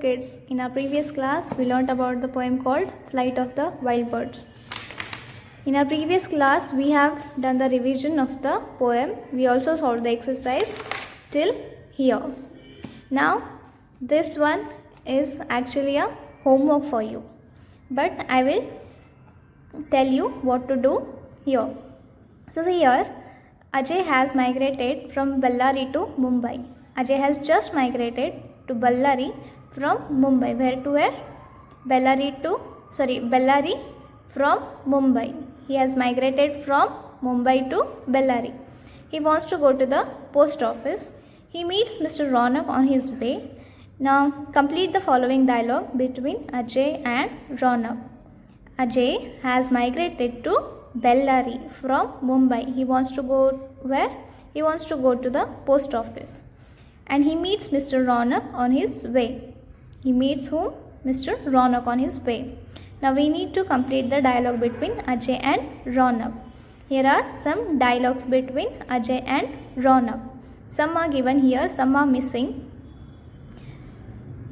Kids, in our previous class we learnt about the poem called Flight of the Wild Birds. In our previous class we have done the revision of the poem. We also solved the exercise till here. Now this one is actually a homework for you, but I will tell you what to do here. So here Ajay has migrated from Ballari to Mumbai. Ajay has just migrated to Ballari from Mumbai. Where to where? Ballari from Mumbai. He has migrated from Mumbai to Bellary. He wants to go to the post office. He meets Mr. Ronak on his way. Now complete the following dialogue between Ajay and Ronak. Ajay has migrated to Bellary from Mumbai. He wants to go where? He wants to go to the post office. And he meets Mr. Ronak on his way. He meets whom? Mr. Ronak on his way. Now we need to complete the dialogue between Ajay and Ronak. Here are some dialogues between Ajay and Ronak. Some are given here, some are missing.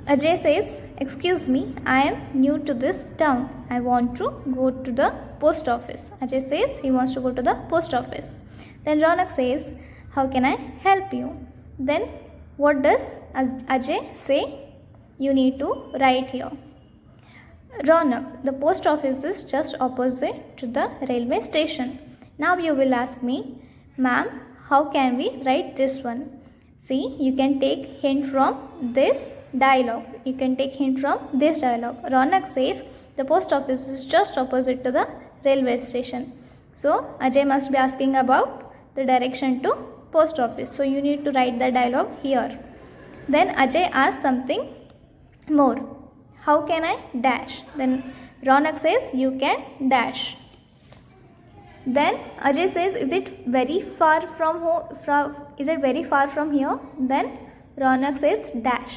Ajay says, "Excuse me, I am new to this town. I want to go to the post office." Ajay says he wants to go to the post office. Then Ronak says, "How can I help you?" Then what does Ajay say? You need to write here. Ronak, the post office is just opposite to the railway station. Now you will ask me, "Ma'am, how can we write this one?" See, you can take hint from this dialogue. You can take hint from this dialogue. Ronak says the post office is just opposite to the railway station. So Ajay must be asking about the direction to post office. So you need to write the dialogue here. Then Ajay asks something more. How can I dash? Then Ronak says you can dash. Then Ajay says, "Is it very far from here?" Then Ronak says dash.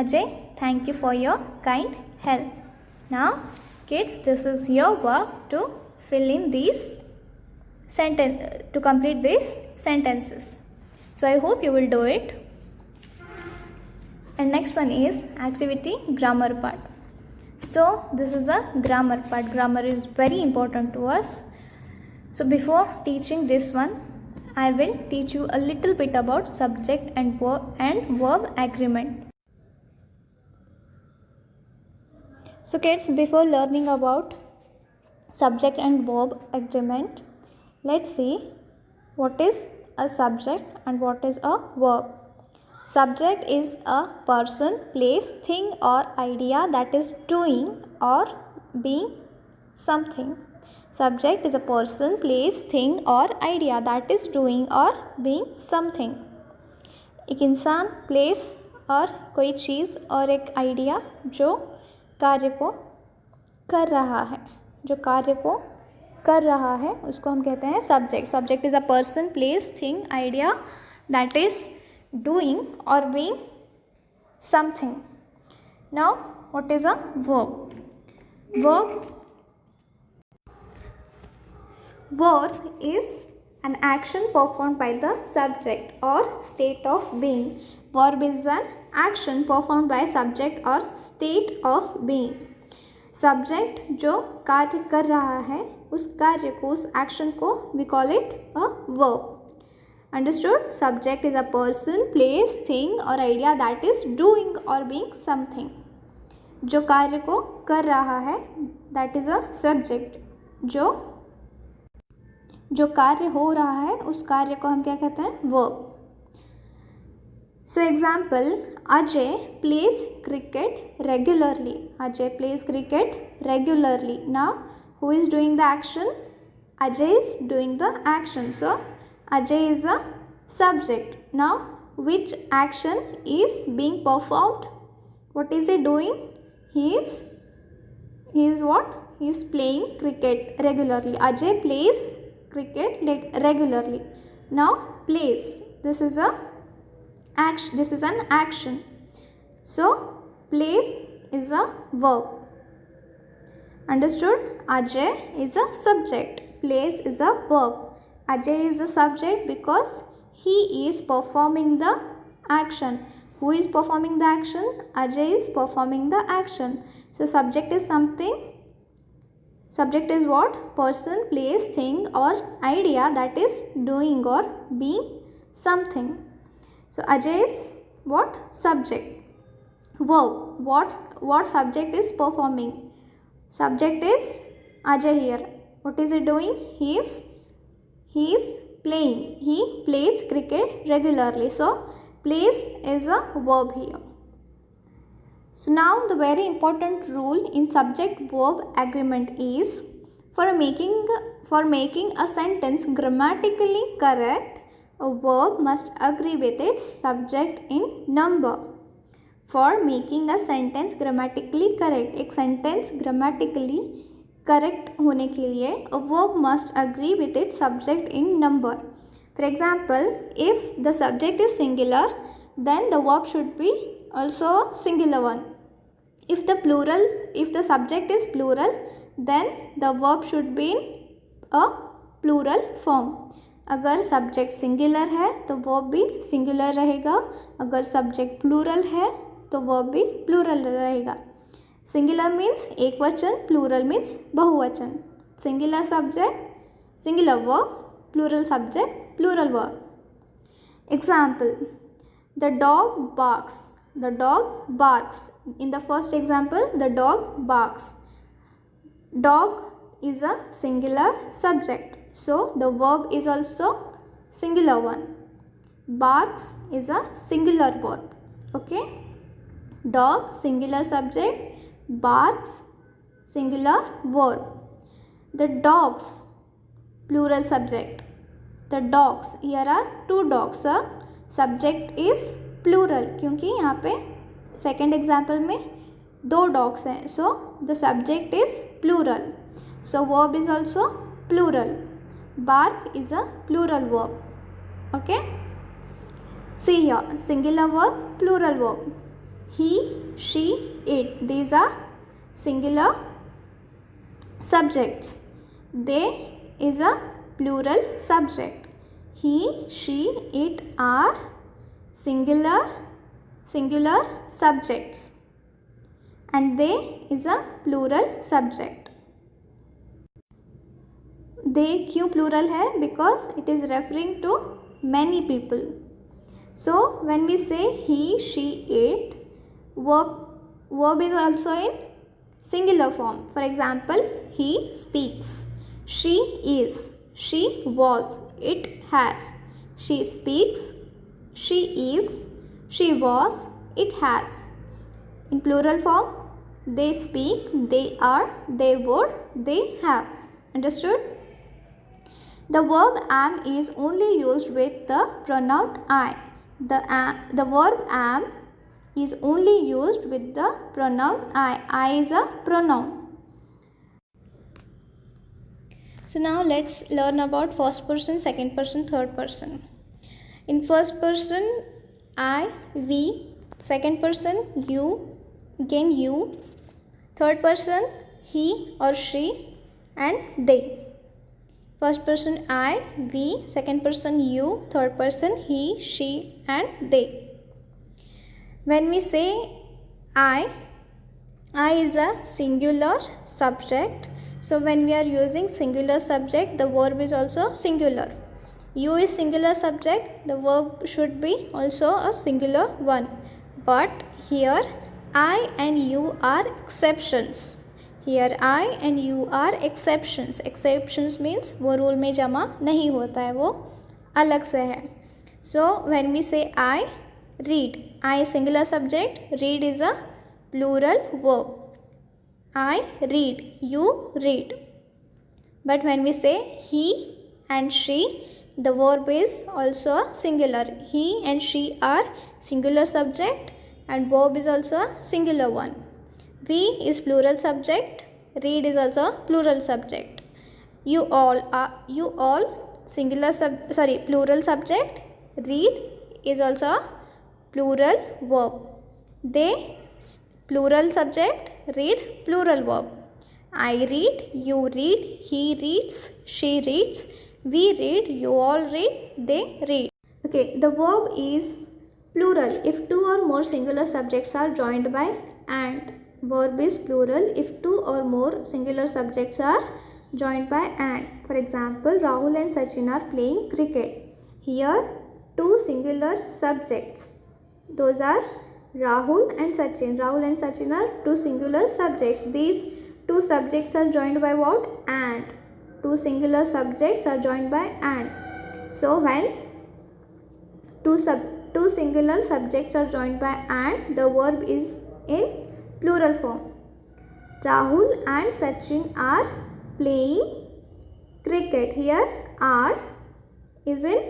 Ajay, thank you for your kind help. Now kids, this is your work to fill in these to complete these sentences. So I hope you will do it. And next one is activity grammar part. So this is a grammar part. Grammar is very important to us. So before teaching this one, I will teach you a little bit about subject and verb agreement. So kids, before learning about subject and verb agreement, let's see what is a subject and what is a verb. Subject is a person, place, thing or idea that is doing or being something. Subject is a person, place, thing or idea that is doing or being something. एक इंसान, place और कोई चीज़ और एक idea जो कार्य को कर रहा है उसको हम कहते हैं subject. Subject is a person, place, thing, idea that is doing or being something. Now what is a verb? Verb is an action performed by the subject or state of being. Verb is an action performed by subject or state of being. Subject जो कार्य कर रहा है उस कार्य को, उस action को we call it a verb. Understood? Subject is a person, place, thing or idea that is doing or being something. जो कार्य को कर रहा है that is a subject. जो कार्य हो रहा है उस कार्य को हम क्या कहते हैं? verb. So example, Ajay plays cricket regularly. Ajay plays cricket regularly. Now who is doing the action? Ajay is doing the action. So Ajay is a subject. Now which action is being performed? What is he doing? He is what? He is playing cricket regularly. Ajay plays cricket regularly. Now plays, this is an action. So plays is a verb. Understood? Ajay is a subject. Plays is a verb. Ajay is a subject because he is performing the action. Who is performing the action? Ajay is performing the action. So subject is something. Subject is what? Person, place, thing or idea that is doing or being something. So Ajay is what? Subject. Verb. What subject is performing? Subject is Ajay here. What is he doing? He is playing. He plays cricket regularly. So plays is a verb here. So now the very important rule in subject verb agreement is for making a sentence grammatically correct, a verb must agree with its subject in number. For making a sentence grammatically correct, एक sentence grammatically correct होने के लिए a verb must agree with its subject in number. For example, if the subject is singular, then the verb should be also singular one. If the subject is plural, then the verb should be in a plural form. अगर subject singular है तो verb भी singular रहेगा. अगर subject plural है तो verb भी plural रहेगा. सिंगुलर मीन्स एक वचन, प्लूरल मीन्स बहुवचन. Singular subject singular verb, plural subject plural verb. Example, the dog barks. The dog barks. In the first example, the dog barks. Dog is a singular subject, so the verb is also singular one. Barks is a singular verb. Okay, dog singular subject, barks singular verb. The dogs plural subject. The dogs, here are two dogs. Subject is plural, क्योंकि यहाँ पे second example में दो dogs हैं. So the subject is plural, so verb is also plural. Bark is a plural verb. Okay, see here, singular verb, plural verb. He, she, it, these are singular subjects. They is a plural subject. He, she, it are singular subjects, and they is a plural subject. They क्यों plural है? Because it is referring to many people. So when we say he, she, it, verb is also in singular form. For example, he speaks, she is, she was, it has. She speaks, she is, she was, it has. In plural form, they speak, they are, they were, they have. Understood? The verb am is only used with the pronoun I. The verb am is only used with the pronoun I. I is a pronoun. So now let's learn about first person, second person, third person. In first person, I, we. Second person, you, again you. Third person, he or she and they. First person, I, we. Second person, you. Third person, he, she and they. When we say I is a singular subject. So when we are using singular subject, the verb is also singular. You is singular subject, the verb should be also a singular one. But here I and you are exceptions. Here I and you are exceptions. Exceptions means वो rule में जमा नहीं होता है, वो अलग से है. So when we say I, read. I is singular subject, read is a plural verb. I read, you read. But when we say he and she, the verb is also singular. He and she are singular subject and verb is also a singular one. We is plural subject, read is also plural subject. You all plural subject, read is also a plural verb. They plural subject, read plural verb. I read, you read, he reads, she reads, we read, you all read, they read. Okay, the verb is Plural if two or more singular subjects are joined by and. Verb is plural if two or more singular subjects are joined by and. For example, Rahul and Sachin are playing cricket. Here, two singular subjects. Those are Rahul and Sachin. Rahul and Sachin are two singular subjects. These two subjects are joined by what? And. Two singular subjects are joined by and. So, when two singular subjects are joined by and, the verb is in plural form. Rahul and Sachin are playing cricket. Here are is in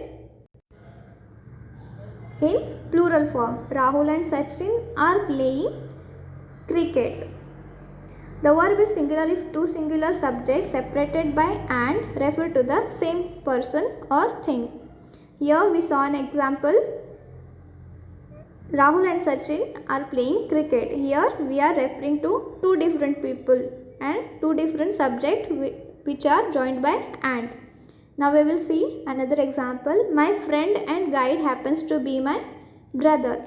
plural form. Rahul and Sachin are playing cricket. The verb is singular if two singular subjects separated by and refer to the same person or thing. Here we saw an example. Rahul and Sachin are playing cricket. Here we are referring to two different people and two different subjects which are joined by and. Now we will see another example. My friend and guide happens to be my brother.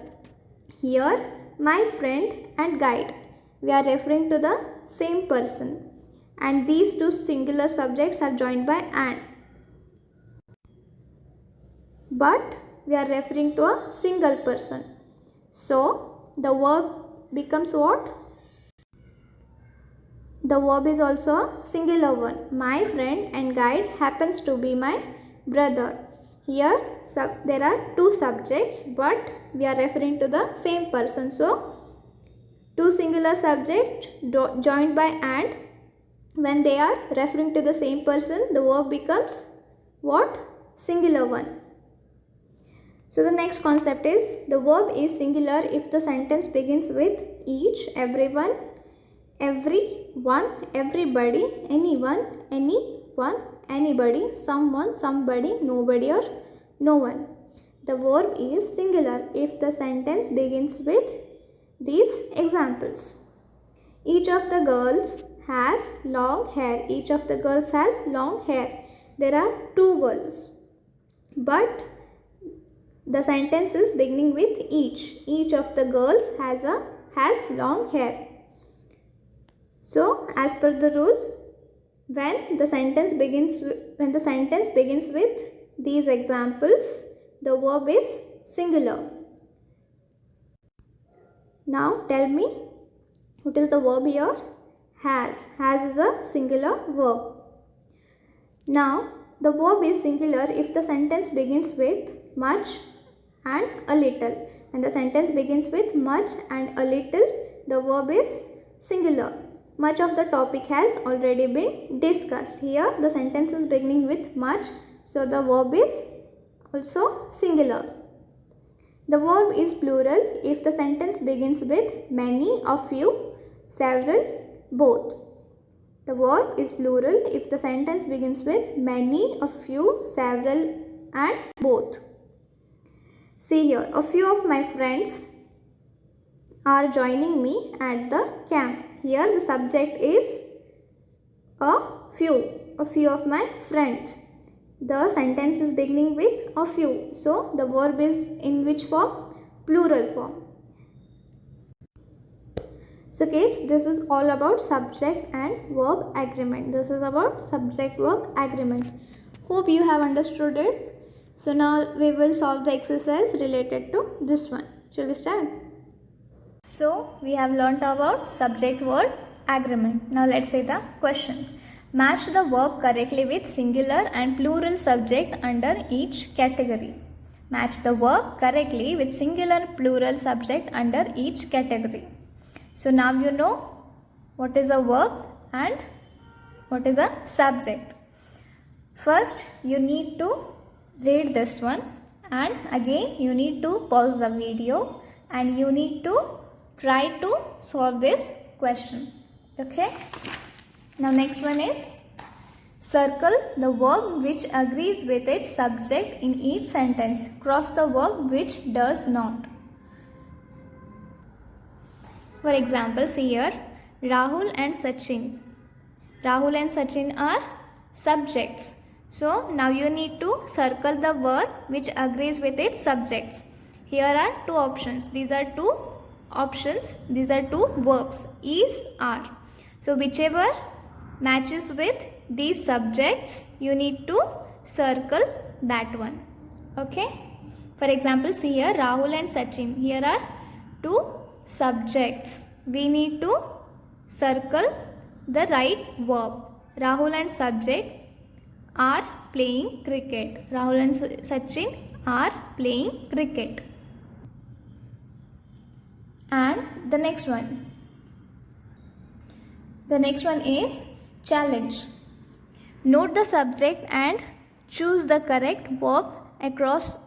Here my friend and guide. We are referring to the same person and these two singular subjects are joined by and. But we are referring to a single person. So, the verb becomes what? The verb is also a singular one. My friend and guide happens to be my brother. Here, there are two subjects, but we are referring to the same person. So, two singular subjects joined by and. When they are referring to the same person, the verb becomes what? Singular one. So the next concept is the verb is singular if the sentence begins with each, everyone, everyone, everybody, anyone, anybody, someone, somebody, nobody or no one. The verb is singular if the sentence begins with these examples. Each of the girls has long hair. Each of the girls has long hair. There are two girls. But the sentence is beginning with each. Each of the girls has long hair. So, as per the rule, when the sentence begins with these examples, the verb is singular. Now, tell me, what is the verb here? Has. Has is a singular verb. Now, the verb is singular if the sentence begins with much and a little. When the sentence begins with much and a little, the verb is singular. Much of the topic has already been discussed. Here, the sentence is beginning with much, so the verb is also singular. The verb is plural if the sentence begins with many, a few, several, both. The verb is plural if the sentence begins with many, a few, several and both. See here, a few of my friends are joining me at the camp. Here the subject is a few of my friends. The sentence is beginning with a few. So the verb is in which form? Plural form. So kids, this is all about subject and verb agreement. This is about subject verb agreement. Hope you have understood it. So now we will solve the exercise related to this one. Shall we start? So we have learnt about subject verb agreement. Now let's say the question. Match the verb correctly with singular and plural subject under each category. Match the verb correctly with singular and plural subject under each category. So now you know what is a verb and what is a subject. First you need to read this one and again you need to pause the video and you need to try to solve this question. Okay. Now next one is circle the verb which agrees with its subject in each sentence. Cross the verb which does not. For example, see here, Rahul and Sachin. Rahul and Sachin are subjects. So now you need to circle the verb which agrees with its subjects. Here are two options. These are two options. These are two verbs. Is, are. So whichever matches with these subjects, you need to circle that one. Okay. For example, see here Rahul and Sachin. Here are two subjects. We need to circle the right verb. Rahul and subject are playing cricket. Rahul and Sachin are playing cricket. And the next one. The next one is challenge. Note the subject and choose the correct verb cross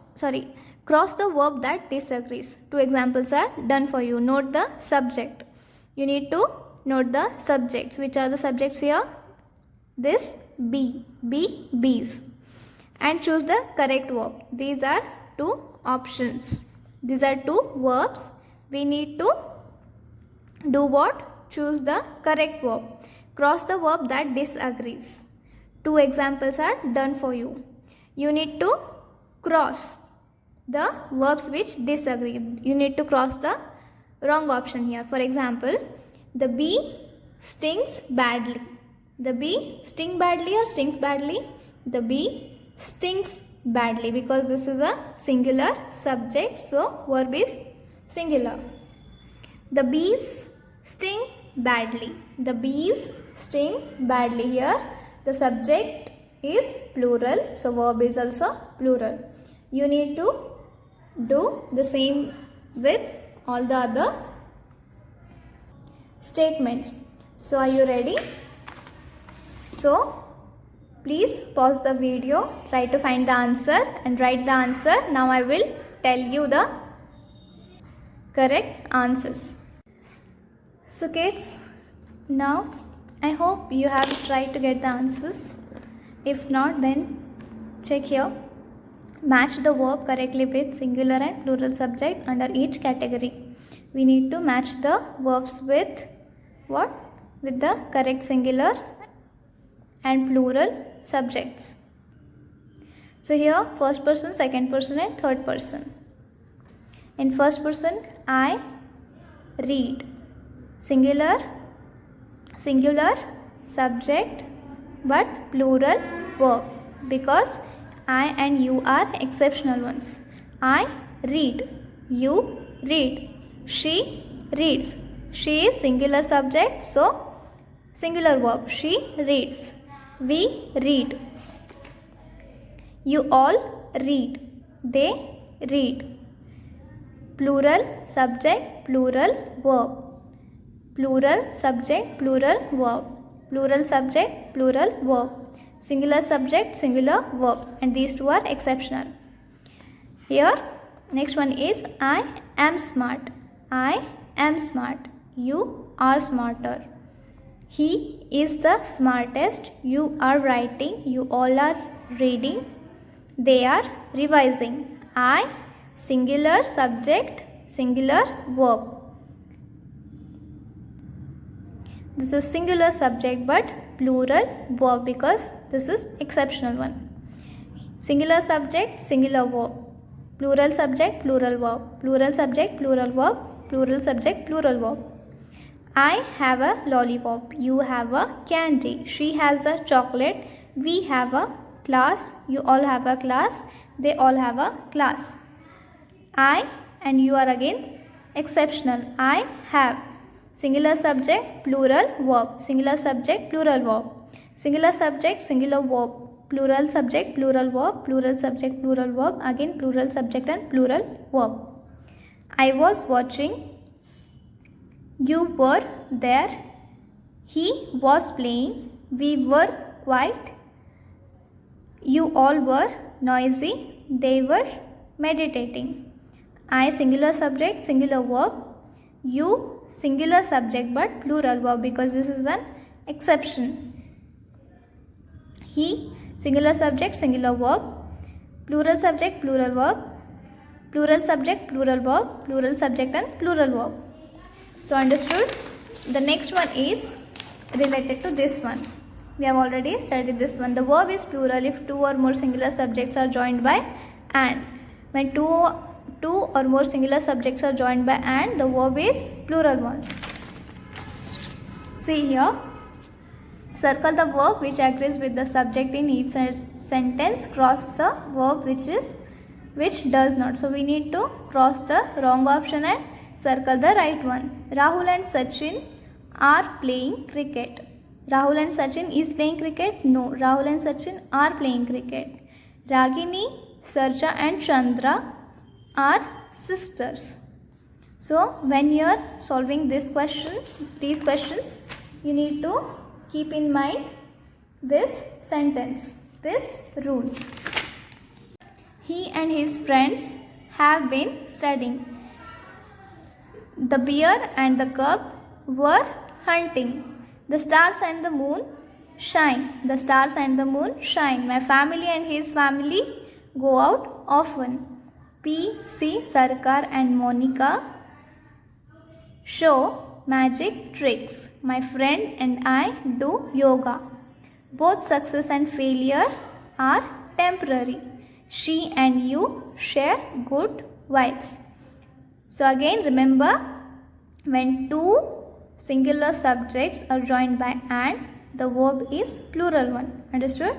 the verb that disagrees. Two examples are done for you. Note the subject. You need to note the subjects. Which are the subjects here? This bees. And choose the correct verb. These are two options. These are two verbs. We need to do what? Choose the correct verb. Cross the verb that disagrees. Two examples are done for you. You need to cross the verbs which disagree. You need to cross the wrong option here. For example, the bee stings badly. The bee sting badly or stings badly? The bee stings badly because this is a singular subject. So verb is singular. The bees sting badly. The bees sting badly. Here the subject is plural. So verb is also plural. You need to do the same with all the other statements. So are you ready? So please pause the video, try to find the answer and write the answer. Now I will tell you the correct answers. So kids, now I hope you have tried to get the answers. If not, then check here. Match the verb correctly with singular and plural subject under each category. We need to match the verbs with what? With the correct singular and plural subjects. So here first person, second person and third person. In first person, I read. Singular subject but plural verb because I and you are exceptional ones. I read. You read. She reads. She is singular subject, so singular verb. She reads. We read. You all read. They read. Plural subject, plural verb. Plural subject, plural verb. Plural subject, plural verb. Singular subject, singular verb. And these two are exceptional. Here, next one is I am smart. I am smart. You are smarter. He is the smartest. You are writing. You all are reading. They are revising. I, singular subject, singular verb. This is singular subject but plural verb because this is exceptional one. Singular subject, singular verb. Plural subject, plural verb. Plural subject, plural verb. Plural subject, plural verb. I have a lollipop. You have a candy. She has a chocolate. We have a class. You all have a class. They all have a class. I and you are again exceptional. I have. Singular subject, plural verb. Singular subject, plural verb. Singular subject, singular verb. Plural subject, plural verb. Plural subject, plural verb. Again plural subject and plural verb. I was watching. You were there. He was playing. We were quiet. You all were noisy. They were meditating. I, singular subject, singular verb. You, singular subject but plural verb because this is an exception. He, singular subject, singular verb. Plural subject, plural verb. Plural subject, plural verb. Plural subject and plural verb. So understood? The next one is related to this one. We have already studied this one. The verb is plural if two or more singular subjects are joined by and. When two two or more singular subjects are joined by and, the verb is plural one. See here, circle the verb which agrees with the subject in each sentence, cross the verb which does not. So we need to cross the wrong option and circle the right one. Rahul and Sachin are playing cricket. Rahul and Sachin is playing cricket? No, Rahul and Sachin are playing cricket. Ragini, Sarja and Chandra are sisters. So when you are solving these questions, you need to keep in mind this sentence, this rule. He and his friends have been studying. The bear and the cub were hunting. The stars and the moon shine. The stars and the moon shine. My family and his family go out often. P, C, Sarkar and Monica show magic tricks. My friend and I do yoga. Both success and failure are temporary. She and you share good vibes. So again, remember, when two singular subjects are joined by and, the verb is plural one. Understood?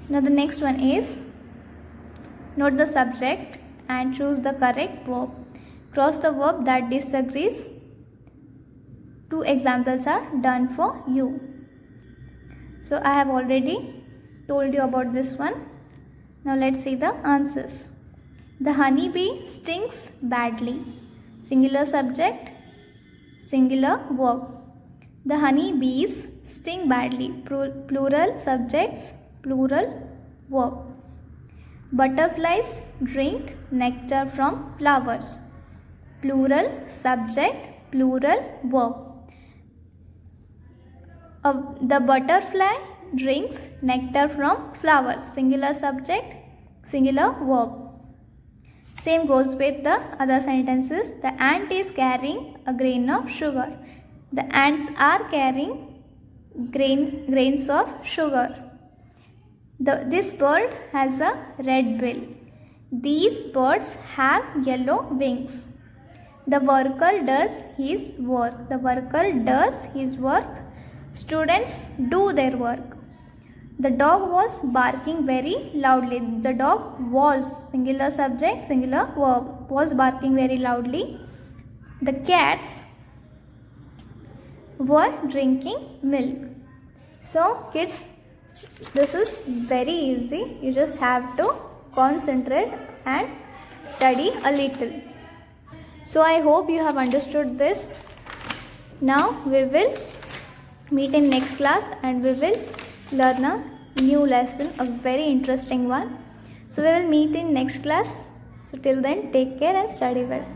Now the next one is, note the subject and choose the correct verb. Cross the verb that disagrees. 2 examples are done for you. So I have already told you about this one. Now let's see the answers. The honeybee stings badly. Singular subject, singular verb. The honeybees sting badly. Plural subjects, plural verb. Butterflies drink nectar from flowers. Plural subject, plural verb. The butterfly drinks nectar from flowers. Singular subject, singular verb. Same goes with the other sentences. The ant is carrying a grain of sugar. The ants are carrying grains of sugar. This bird has a red bill. These birds have yellow wings. The worker does his work. The worker does his work. Students do their work. The dog was barking very loudly. The dog was, singular subject, singular verb, was barking very loudly. The cats were drinking milk. So kids, this is very easy. You just have to concentrate and study a little. So I hope you have understood this. Now we will meet in next class and we will learn a new lesson, a very interesting one. So we will meet in next class. So till then, take care and study well.